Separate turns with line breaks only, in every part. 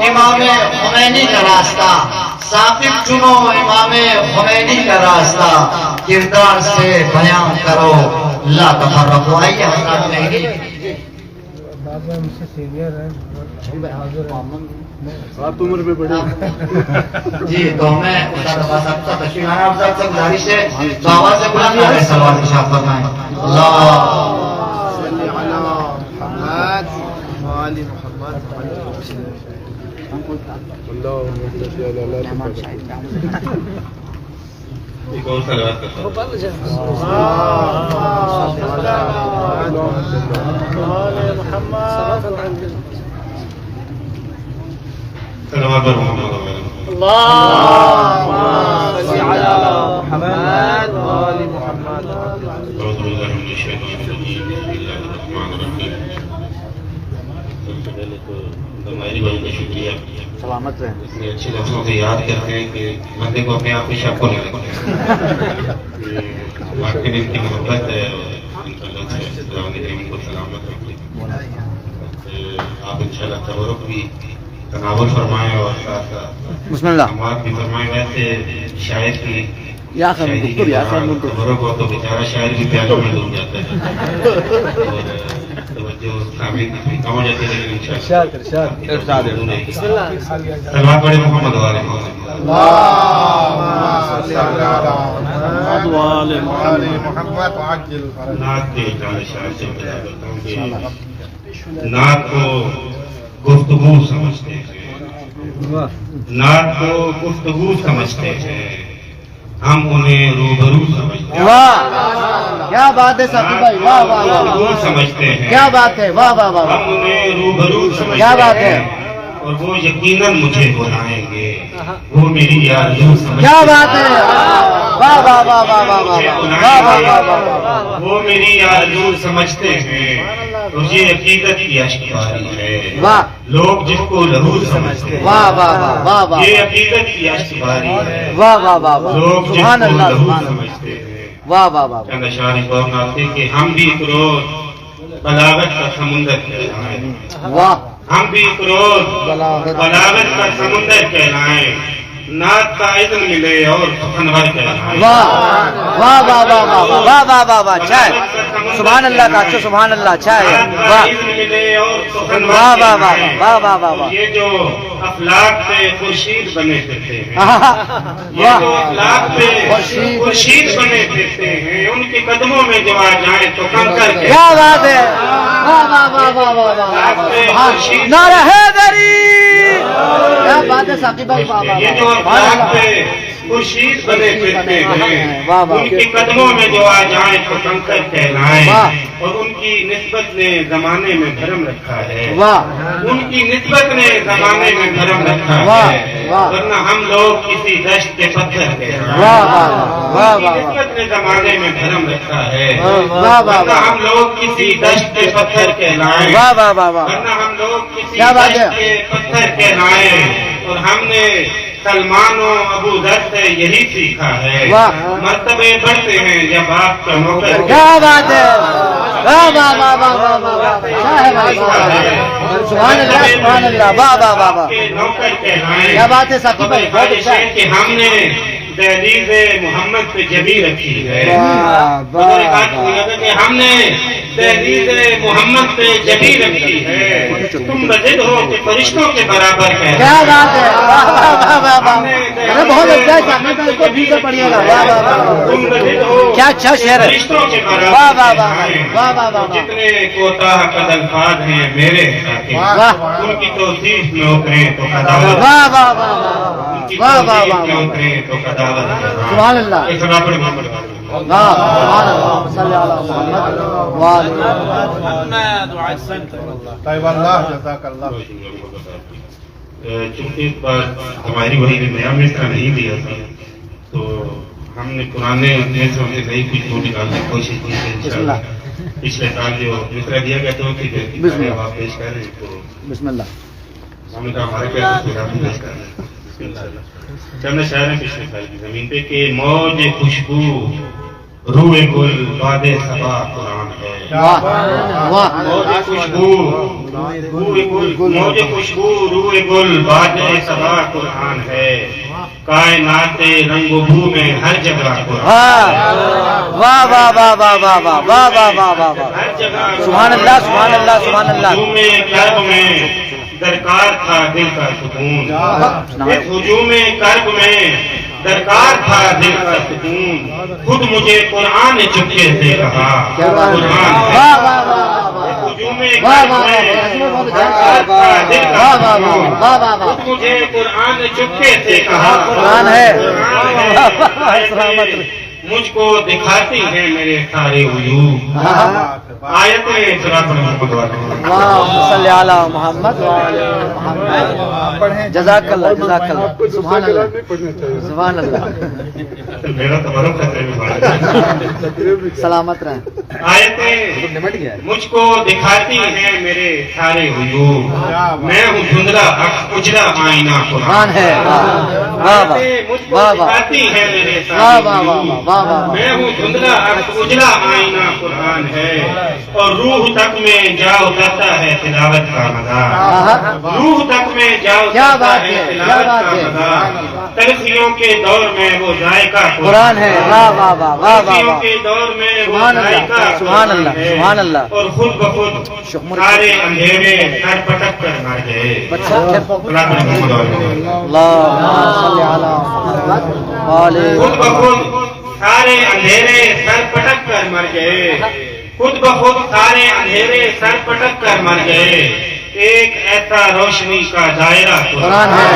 امام خمینی کا راستہ، ثاقب چنو امام خمینی کا راستہ، کردار سے بیان کرو لا تفرقوا۔ آئیے حضرات نہیں
بابا ہم سے سینئر ہیں،
آپ عمر پہ بڑے
جی، تو ہمیں استاد عباس صاحب کا تشریف لانا افضل سے گزارش ہے تو آواز سے بلند کریں سلوات ارشاد فرمائیں۔ اللہ
صلی علی محمد وآل محمد اللہم صلی علی محمد۔
ایک اور صلوات کا صلوات پر محمد
اللہم صلی علی محمد وآل محمد۔
اعوذ باللہ من الشیطان الرجیم، بسم اللہ الرحمن الرحیم۔ سب سے پہلے تو ہماری بھائی کا شکریہ،
سلامت رہیں۔
اتنے اچھے لفظوں سے یاد کرتے ہیں کہ بندے کو اپنے آپ کو شک کو نہیں لگتا۔ واقعی ان کی محبت ہے اور ان کا لطف ہے، قرآن کریم کو سلامت رکھے۔ آپ انشاءاللہ تبرک بھی تناول فرمائیں اور ساتھ ساتھ
بسم اللہ
ہمات بھی فرمائیں۔ ویسے شاعر کی
یا خیر
شاعری کے
دکتور یا خیر
دوران
دکتور
تبرک ہو تو بیچارہ شاعر بھی پیاروں میں ڈوب جاتا ہے اور توجہ سامعین کی بھی کم ہو جاتی ہے، لیکن انشاءاللہ سلوات پڑھیں محمد والے محمد۔
اللہم صلی علی محمد وآل محمد وعجل
نعت کے جانے شاعر سے بتا کرتا ہوں کہ نعت کو گفتگو سمجھتے ہیں، نعت کو گفتگو سمجھتے ہیں، ہم انہیں روبرو سمجھتے ہیں۔
واہ کیا بات ہے ساقی بھائی، واہ واہ واہ
روبرو سمجھتے ہیں،
کیا بات ہے، واہ واہ واہ
ہم انہیں روبرو سمجھتے
کیا بات ہے،
ہیں، اور وہ یقیناً مجھے بلائیں گے، وہ میری آرزو سمجھتے
کیا
ہیں۔
بات ہے، واہ واہ واہ واہ واہ واہ
مجھے
واہ
بلائیں
واہ
گے،
واہ واہ واہ۔
وہ میری آرزو سمجھتے ہیں، تو یہ عقیدت کی اشک باری ہے،
واہ
لوگ جس کو لہو سمجھتے ہیں،
واہ واہ واہ واہ واہ
یہ عقیدت کی اشک باری ہے،
واہ واہ واہ واہ،
لوگ جس
سبحان
کو
اللہ
لہو
سبحان اللہ،
سمجھتے ہیں۔
واہ واہ واہ
چند اشعار اس دور میں آتے کہ ہم بھی ایک روز بلاغت کا سمندر کہلائیں،
واہ
ہم بھی ایک روز بلاغت کا سمندر کہلائیں، نعت کا اذن ملے اور سخنور کہلائیں۔
واہ واہ واہ واہ واہ واہ واہ واہ واہ واہ، اچھا ہے، سبحان اللہ کا، اچھا سبحان اللہ، اچھا ہے،
نعت کا
واہ
اذن ملے اور سخنور
واہ واہ واہ
کہلائیں۔
واہ واہ واہ واہ،
یہ جو افلاک پہ خورشید بنے پھرتے ہیں، یہ
واہ
جو افلاک پہ
خورشید
خورشید بنے پھرتے ہیں، ان کے قدموں میں جو آ جائیں تو کنکر کے
کیا بات ہے، واہ واہ واہ واہ واہ واہ واہ، نعرہ حیدری، کیا بات ہے ساقی بھائی، واہ واہ
یہ جو
واہ، سبحان
افلاک
اللہ،
پہ خورشید بنے پھرتے ہیں،
واہ واہ،
ان کے قدموں میں جو آ جائیں تو کنکر کہلائیں،
واہ
اور ان کی نسبت نے زمانے میں دھرم رکھا ہے،
واہ
ان کی نسبت نے زمانے میں دھرم رکھا
واہ،
ہے،
واہ،
ورنہ ہم لوگ کسی دشت کے پتھر کے ہیں۔
واہ واہ واہ
ان کی
واہ،
نسبت نے زمانے میں دھرم رکھا ہے،
واہ واہ
ورنہ
واہ،
ہم لوگ کسی دشت کے پتھر کہلائیں،
واہ واہ واہ واہ،
ورنہ ہم لوگ کسی
کیا بات ہے؟
دشت کے پتھر کہلائیں، اور ہم نے سلمان و ابو ذر سے یہی سیکھا ہے،
واہ،
مرتبے بڑھتے ہیں جب آپ کا نوکر
کیا بات ہے، واہ واہ واہ واہ واہ واہ واہ، اچھا ہے بھائی، واہ واہ، سبحان اللہ سبحان اللہ، واہ واہ واہ واہ،
کے نوکر کہلائیں۔
کیا بات ہے ساقی بھائی، بہت اچھا ہے،
کہ ہم نے دہلیز محمد پہ جبی رکھی ہے،
واہ واہ
کہ ہم نے دہلیز محمد پہ جبی رکھی ہے، تم بجد ہو کہ فرشتوں کے برابر ہے۔
کیا بات ہے، واہ واہ واہ واہ واہ، ارے بہت اچھا ہے ساقی بھائی، کو بھی سے پڑھیے گا، واہ واہ واہ،
تم بجد ہو
کیا اچھا شعر ہے،
فرشتوں کے
واہ
برابر
واہ واہ
ہے۔
واہ واہ واہ،
جتنے کوتاہ قد الفاظ ہیں میرے ساتھی،
واہ
ان کی توصیف میں اتریں تو قداوت،
واہ واہ واہ
ان کی
واہ واہ
توصیف
واہ
میں
واہ،
اتریں تو قداوت ہے۔
سبحان اللہ،
ایک سبا پڑھیں محمد والے۔
واہ سبحان اللہ، صلی علی محمد وآلہ
طيب الله جزاك الله.
چونکہ اس بار ہماری وہی نے نیا مصرع نہیں دیا تھا تو ہم نے پرانے مصروں سے نئی کچھ وہ نکالنے کی کوشش کی ہے انشاءاللہ۔ پچھلے سال جو مصرع دیا گیا تھا کہ آپ پیش کر رہے ہیں تو
بسم اللہ،
ہم نے کہا ہمارے پیسے سے آپ پیش کر رہے ہیں انشاءاللہ۔ چند شاعر ہیں پچھلے سال کی زمین پہ کہ موج خوشبو روئے گل باد صبا قرآن ہے،
واہ واہ،
موج خوشبو روئے گل موج خوشبو روئے گل باد صبا قرآن ہے کائنات رنگ و بو میں ہر جگہ قرآن
واہ واہ واہ واہ واہ واہ واہ واہ واہ واہ واہ
ہر جگہ
سبحان اللہ سبحان اللہ سبحان اللہ
ہجوم کرب میں درکار تھا دل کا سکون اس ہجوم کرب میں درکار تھا دل کا سکون خود مجھے قرآن نے چپکے سے کہا قرآن ہے
واہ واہ واہ
ہجوم
واہ
کرب
واہ
میں درکار تھا دل کا
واہ واہ
سکون
واہ واہ واہ
خود مجھے قرآن نے چپکے سے کہا
قرآن ہے
قرآن ہے مجھ کو دکھاتی ہے میرے سارے وجود آیتیں صراط محمد
اللہم صلی علی محمد وعلی محمد جزاک اللہ جزاک اللہ سبحان اللہ سبحان اللہ
میرا تو بڑا خطرے میں بڑا
سلامت رہیں
آیتیں مجھ کو دکھاتی ہیں میرے سارے وجود میں ہوں دھندلا اجلا آئینہ
قرآن ہے واہ واہ
مجھ کو
واہ واہ
دکھاتی ہے میرے
واہ
سارے
واہ واہ
وجود
واہ واہ
میں ہوں دھندلا اجلا آئینہ قرآن ہے اور روح تک میں جا اترتا ہے تلاوت کا مزہ روح تک میں جا اترتا ہے تلاوت کا مزہ تلخیوں کے دور میں وہ ذائقہ
قرآن ہے واہ واہ واہ واہ واہ
تلخیوں
واہ
کے دور میں وہ
سبحان اللہ
ذائقہ
سبحان اللہ سبحان اللہ
اور خود بخود سارے اندھیرے سر پٹک کر مر گئے صراط محمد
اللہم صلی علی محمد وعلی
خود بخود سارے اندھیرے سر پٹک کر مر گئے خود بخود سارے اندھیرے سر پٹک کر مر گئے ایک ایسا روشنی کا دائرہ
قرآن ہے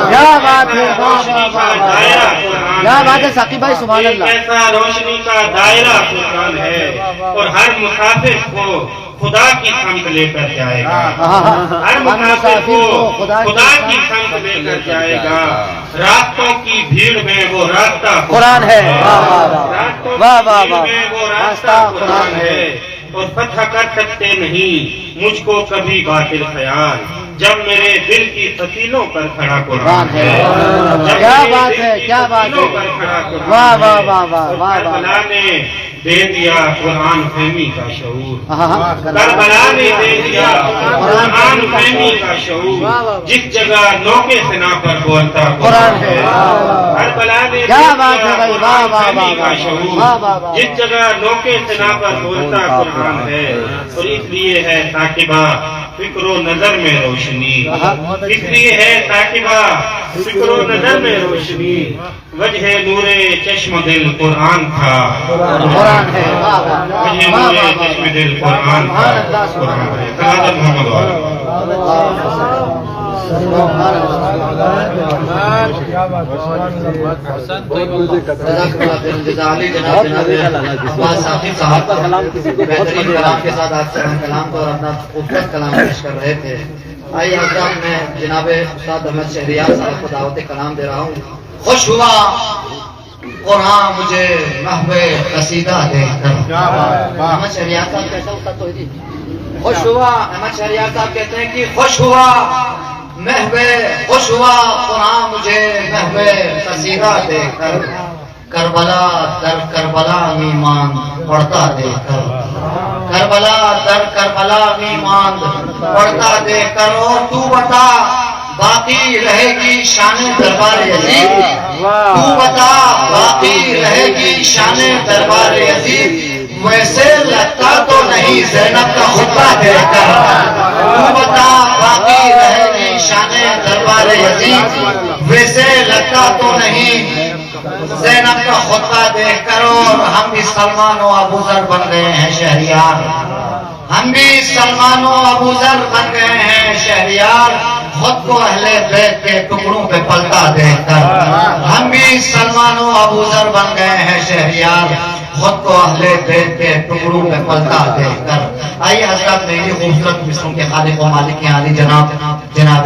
کیا بات ہے
روشنی کا دائرہ قرآن
کیا بات ہے ثاقب بھائی سبحان
ایک
اللہ
ایسا روشنی کا دائرہ قرآن ہے اور ہر مسافر کو خدا کی سمت لے کر جائے گا ہر مسافر کو خدا کی سمت لے کر جائے گا راستوں کی بھیڑ میں وہ راستہ
قرآن ہے
راستوں
واہ
کی
واہ
بھیڑ
واہ
میں وہ راستہ قرآن ہے اور فتح کر سکتے نہیں مجھ کو کبھی باطل خیال جب میرے دل کی فتیلوں پر کھڑا قرآن ہے
کیا بات ہے کیا بات ہے واہ واہ واہ واہ واہ
کربلا نے دے دیا قرآن فہمی کا شعور کربلا نے دے دیا قرآن فہمی کا شعور جس جگہ نوکے سنا پر بولتا قرآن ہے کربلا نے
کیا بات ہے بھائی واہ واہ
فہمی کا
واہ
شعور جس جگہ نوکے سنا پر بولتا قرآن ہے اور اس لیے ہے ثاقبہ فکر و نظر میں روشنی اس لیے ہے ثاقبہ فکر و نظر میں روشنی وجہ نور چشم دل قرآن تھا
قرآن ہے واہ واہ
وجہ
واہ
نور
واہ
چشم دل قرآن تھا قرآن ہے صراط محمد وعلی
بہترین کلام کے ساتھ آپ سے ہم کلام کو اور اپنا خوبصورت کلام پیش کر رہے تھے. آئیے حضرات میں جناب استاد احمد شہریار صاحب کو دعوت کلام دے رہا ہوں. خوش ہوا قرآن مجھے محو قصیدہ دیکھ کر. احمد شہریار صاحب کیسا استاد توحیدی خوش ہوا. احمد شہریار صاحب کہتے ہیں کہ خوش ہوا خوش ہوا قرآن مجھے محو قصیدہ دیکھ کر. کربلا در کربلا ایمان پڑھتا دیکھ کر. کربلا در کربلا ایمان پڑھتا دیکھ کر. اور تو بتا باقی رہے گی شان دربار یزید. تو بتا باقی رہے گی شان دربار یزید. ویسے لگتا تو نہیں زینب کا خطبہ دیکھ کر. تو بتا باقی رہے گی شان دربار یزید. ویسے لگتا تو نہیں زینب کا خطبہ دیکھ کر. اور ہم بھی سلمان و ابو ذر بن گئے ہیں شہریار. ہم بھی سلمان و ابو ذر بن گئے ہیں شہریار. خود کو اہل بیت کے ٹکڑوں پہ پلتا دیکھ کر. ہم بھی سلمان و ابو ذر بن گئے ہیں شہریار. خود کو اہل بیت کے ٹکڑوں پہ پلتا دیکھ کر. آئیے حضرات میں یہ خوبصورت مصروں کے خالق و مالک عالی جناب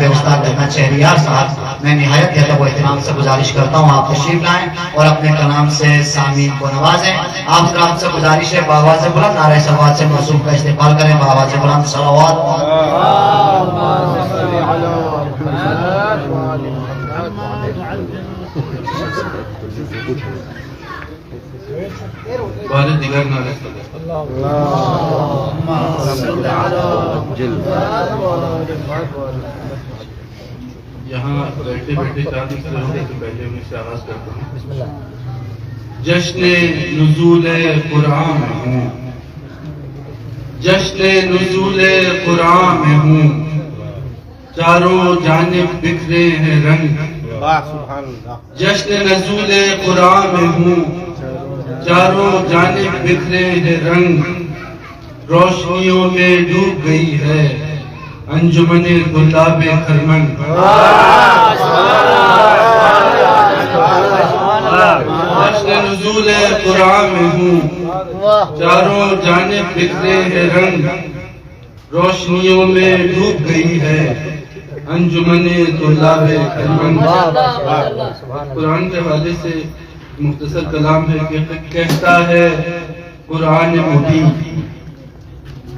استاد احمد شہریار صاحب میں نہایت ادب و احترام سے گزارش کرتا ہوں آپ تشریف لائیں اور اپنے کلام سے سامعین کو نوازیں. آپ حضرات سے گزارش ہے بآواز بلند نعرہ صلوات سے موصوف کا استقبال کریں. بآواز بلند صلوات.
بارے دیگر نہ رکھ یہاں بیٹھے بیٹھے چاند سے ہونے سے پہلے ان سے آغاز کرتا ہوں. جشن نزول قرآن میں ہوں، جشن نزول قرآن میں ہوں، چاروں جانب بکھرے ہیں رنگ.
واہ سبحان اللہ.
جشن نزول قرآن میں ہوں، چاروں جانب بکھرے ہیں رنگ. روشنیوں میں ڈوب گئی ہے انجمن گلاب خرمن. جشن نزول قرآن میں ہوں، چاروں جانب بکھرے ہیں رنگ. روشنیوں میں ڈوب گئی ہے انجمن طلاب خرمن. قرآن کے حوالے سے مختصر کلام ہے کہ کہتا ہے قرآن مبین،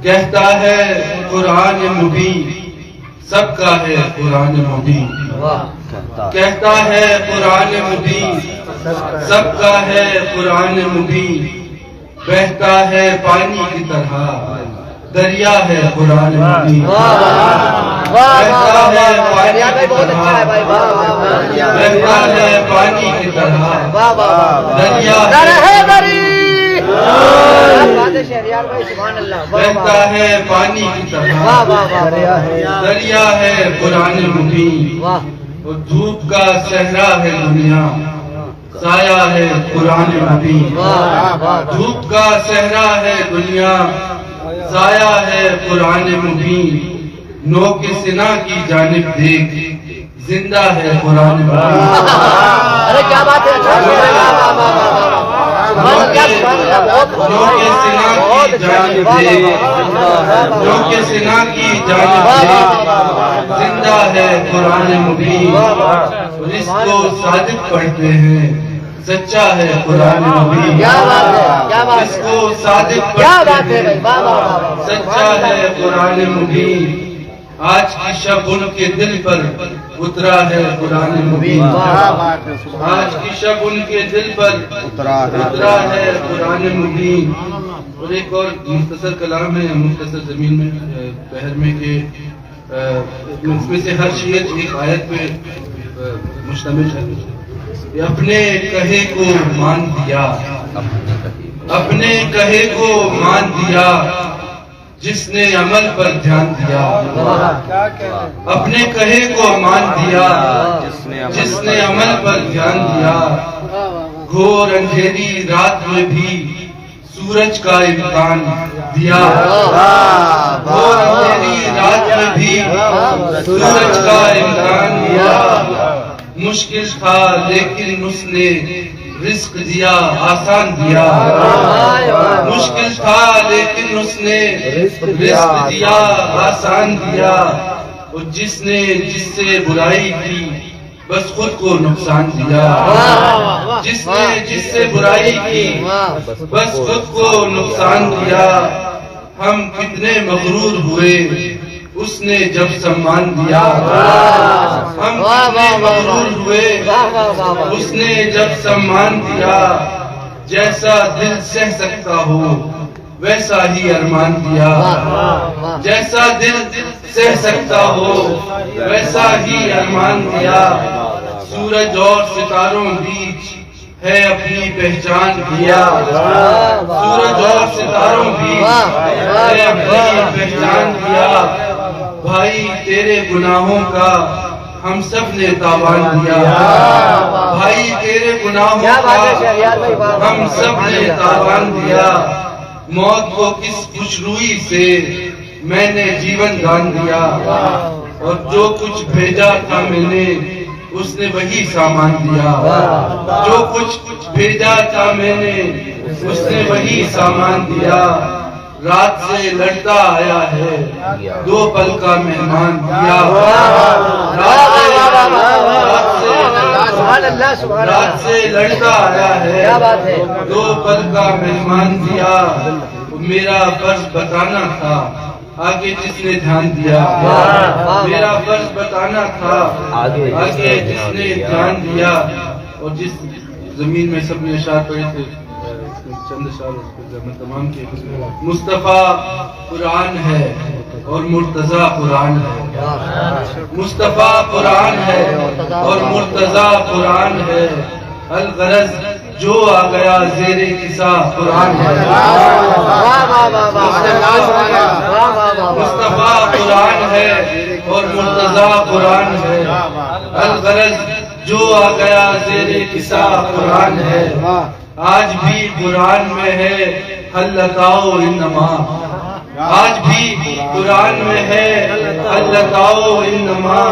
کہتا ہے قرآن مبین، سب کا ہے قرآن مبین. کہتا ہے قرآن مبین، سب کا ہے قرآن مبین. بہتا ہے پانی کی طرح دریا ہے قرآن مبین. بہتا ہے پانی کی طرح، بہتا ہے پانی کی طرح دریا بہتا ہے پانی کی طرح دریا ہے قرآن مبین. اور دھوپ کا صحرا ہے دنیا، سایہ ہے قرآن مبین. دھوپ کا صحرا ہے دنیا، سایہ ہے قرآن مبین. نو کے سنا کی جانب دیکھ، زندہ ہے قرآن مبین.
ارے کیا بات ہے،
نو کے سنا کی جانب دیکھ، نو کے سنا کی جانب دیکھ، زندہ ہے قرآن مبین. اور اس کو صادق پڑھتے ہیں، سچا ہے قرآن مبین.
کیا بات ہے، کیا بات
اس کو
ہے،
صادق
کیا بات
پڑھتے
ہے
ہیں،
بھائی، واہ واہ واہ.
سچا ہے قرآن مبین. آج کی شب ان کے دل پر اترا ہے قرآن مبین. آج کی شب ان کے دل پر اترا ہے قرآن مبین. اور ایک اور مختصر کلام ہے مختصر زمین میں بحر میں کہ اس میں سے ہر شعر ایک آیت پہ مشتمل ہے. اپنے کہے کو مان دیا، اپنے کہے کو مان دیا، جس نے عمل پر دھیان دیا. اپنے کہے کو مان دیا، جس نے عمل پر دھیان دیا. گھور اندھیری رات میں بھی سورج کا امکان دیا. گھور اندھیری رات میں بھی سورج کا امکان دیا. مشکل تھا لیکن اس نے رزق دیا، آسان دیا. مشکل تھا لیکن اس نے رزق دیا، آسان دیا. اور جس نے جس سے برائی کی بس خود کو نقصان دیا. جس نے جس سے برائی کی بس خود کو نقصان دیا. ہم کتنے مغرور ہوئے اس نے جب سمان دیا. ہم کتنے مغرور ہوئے اس نے جب سمان دیا. جیسا دل سہ سکتا ہو ویسا ہی ارمان دیا. جیسا دل سہ سکتا ہو ویسا ہی ارمان دیا. سورج اور ستاروں بیچ ہے اپنی پہچان دیا. سورج اور ستاروں بیچ ہے اپنی پہچان دیا. بھائی تیرے گناہوں کا ہم سب نے تاوان دیا. بھائی تیرے گناہوں کا ہم سب نے تاوان دیا. موت کو کس خوشروئی سے میں نے جیون دان دیا. اور جو کچھ بھیجا تھا میں نے اس نے وہی سامان دیا. جو کچھ بھیجا تھا میں نے اس نے وہی سامان دیا. رات سے لڑتا آیا ہے 2 پل کا مہمان دیا. رات سے لڑتا آیا ہے 2 پل کا مہمان دیا. میرا فرض بتانا تھا آگے جس نے دھیان دیا. میرا فرض بتانا تھا آگے جس نے دھیان دیا. اور جس زمین میں سب نے اشعار پڑھے تھے
چند اشعار اس پہ میں تمام کے مصطفیٰ قرآن ہے اور مرتضی قرآن ہے، مصطفیٰ قرآن ہے اور مرتضی قرآن ہے، الغرض جو آ گیا زیر قصہ قرآن ہے، مصطفیٰ قرآن ہے اور مرتضی قرآن ہے، الغرض جو آ گیا زیر قصہ قرآن ہے، آج بھی قرآن میں ہے حل لگاؤ انما، آج بھی قرآن میں ہے حل لگاؤ انما،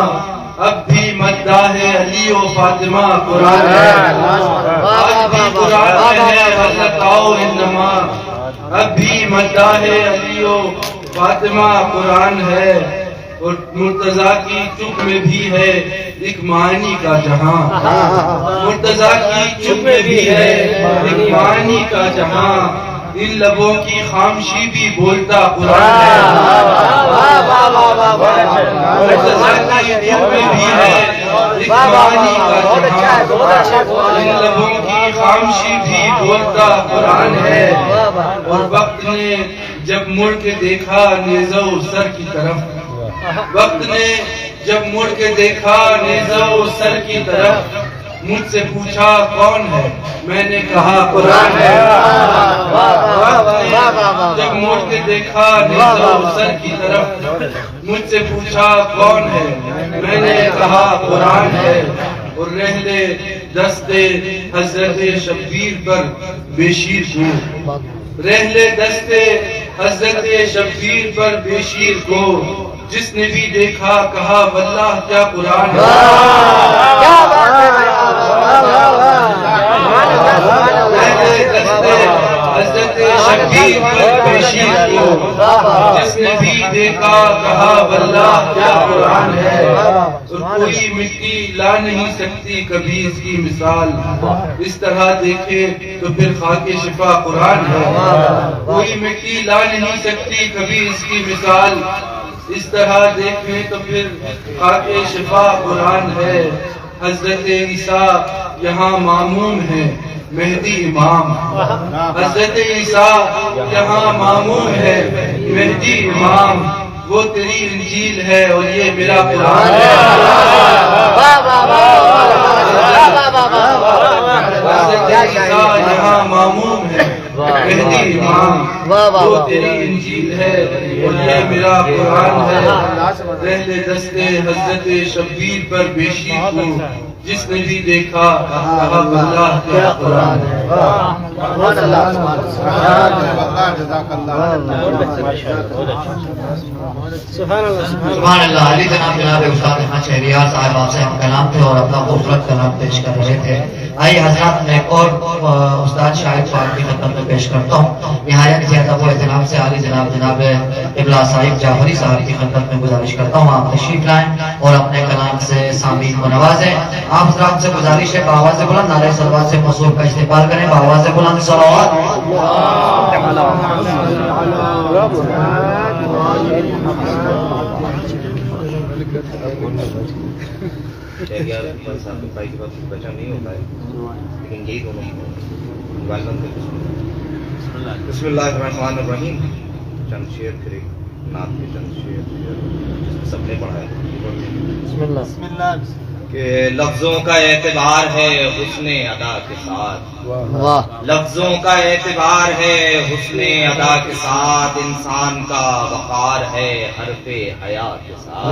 اب بھی مداح علی و فاطمہ قرآن ہے، آج بھی قرآن میں ہے حل لگاؤ انما، اب بھی مداح علی و فاطمہ قرآن ہے، اور مرتضی کی چپ میں بھی ہے ایک معنی کا جہاں، مرتضی کی چپ میں بھی ہے ایک معنی کا جہاں، ان لبوں کی خاموشی بھی بولتا قرآن ہے، مرتضی کی چپ میں بھی ہے ایک معنی کا جہاں، ان لبوں کی خاموشی بھی بولتا قرآن ہے، اور وقت نے جب مڑ کے دیکھا نیزہ و سر کی طرف، وقت نے جب مڑ کے دیکھا نیزہ و سر کی طرف، مجھ سے پوچھا کون ہے، میں نے کہا قرآن ہے، وقت نے جب مڑ کے دیکھا نیزہ و سر کی طرف، مجھ سے پوچھا کون ہے، میں نے کہا قرآن ہے، اور رحلے دستے حضرت شبیر پر بے شیر کو، رحلے دستے حضرت شبیر پر بے شیر کو، جس نے بھی دیکھا کہا واللہ کیا قرآن ہے، رحلے دستے حضرت شبیر پر بے شیر کو، جس نے بھی دیکھا کہا واللہ کیا قرآن ہے، اور کوئی مٹی لا نہیں سکتی کبھی اس کی مثال، اس طرح دیکھے تو پھر خاک شفا قرآن ہے، کوئی مٹی لا نہیں سکتی کبھی اس کی مثال، اس طرح دیکھیں تو پھر خاک شفا قرآن ہے، حضرت عیسیٰ یہاں ماموم ہے مہدی امام، حضرت عیسیٰ یہاں ماموم ہے مہدی امام، وہ تیری انجیل ہے اور یہ میرا قرآن ہے، حضرت عیسیٰ یہاں ماموم ہے مہدی امام، وہ تیری انجیل ہے اور یہ میرا قرآن ہے، رحلے دستے حضرت شبیر پر بے شیر کو، جس نے بھی دیکھا کہا اللہ کیا قرآن ہے،
سبحان اللہ۔ علی جناب استاد احمد شہریار صاحب آپ سے ہم کلام تھے اور اپنا خوبصورت کلام پیش کر رہے تھے۔ آئیے حضرات میں ایک اور استاد شاہد صاحب کی خدمت میں پیش کرتا ہوں، نہایت زیادہ وہ احترام سے علی جناب ابلا صاحب جعفری صاحب کی خدمت میں گزارش کرتا ہوں آپ تشریف لائیں اور اپنے کلام سے سامعین کو نوازیں۔ آپ حضرات سے گزارش ہے بآواز بلند نعرہ صلوات سے مسرور کا استقبال کریں، بآواز بلند صلوات۔
بھائی کی بات پہچان نہیں ہوتا ہے، لیکن یہی دونوں بسم اللہ الرحمن الرحیم، چند شعر پھر نعت کے چند شعر سب نے پڑھا ہے۔
بسم اللہ۔
کہ لفظوں کا اعتبار ہے حسن ادا کے ساتھ، لفظوں کا اعتبار ہے حسن ادا کے ساتھ، انسان کا وقار ہے حرف حیا کے ساتھ،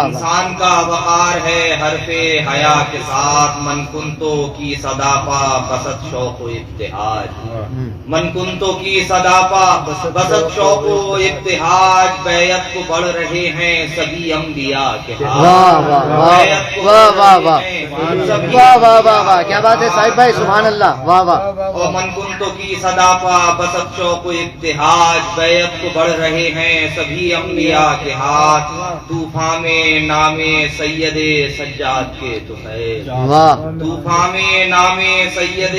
انسان کا وقار ہے حرف حیا کے ساتھ، من کنتو کی صداقہ بسط شوق و ابتہاج، من کنتو کی صداقہ بسط شوق و ابتہاج، بیعت کو بڑھ رہے ہیں سبھی انبیاء کے ہاتھ،
واہ واہ واہ واہ واہ واہ واہ، کیا بات ہے صاحب بھائی، سبحان اللہ، واہ واہ۔
اور من کنتو کی صداقہ بسط شوق و ابتہاج، بیعت کو بڑھ رہے ہیں سبھی انبیاء کے ہاتھ، طوفان میں نام سید سجاد کے طفیل، طوفان میں نام سید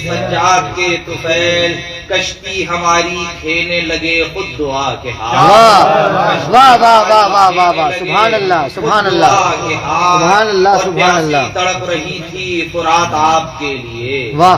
سجاد کے طفیل، کشتی ہماری کھینے لگے خود دعا کے ہاتھ،
واہ واہ واہ واہ واہ واہ، سبحان اللہ سبحان اللہ سبحان اللہ سبحان اللہ،
تڑپ رہی تھی فرات آپ کے لیے،
واہ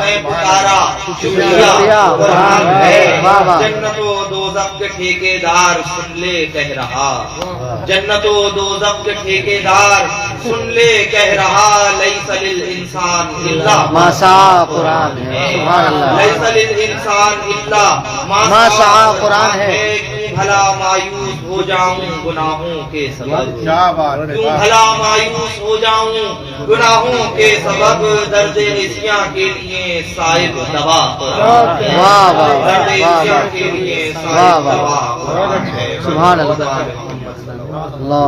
میں پکارا شکریہ
قرآن ہے واہ واہ
جنت و دوزخ کے ٹھیکیدار سن لے کہہ رہا جنت و دوزخ کے ٹھیکیدار سن لے کہہ رہا لیس للانسان الا
ما سعی قرآن ہے سبحان اللہ
لیس للانسان الا
ما سعی قرآن ہے
کیوں بھلا مایوس ہو جاؤں گناہوں کے سبب
کیا بات ہے
کیوں بھلا مایوس ہو جاؤں گناہوں کے سبب درد عصیاں کے لیے صاحب دوا قرآن ہے
واہ واہ
درد
واہ
عصیاں
واہ
کے لیے
واہ
صاحب
واہ
دوا قرآن ہے
سبحان اللہ اللہ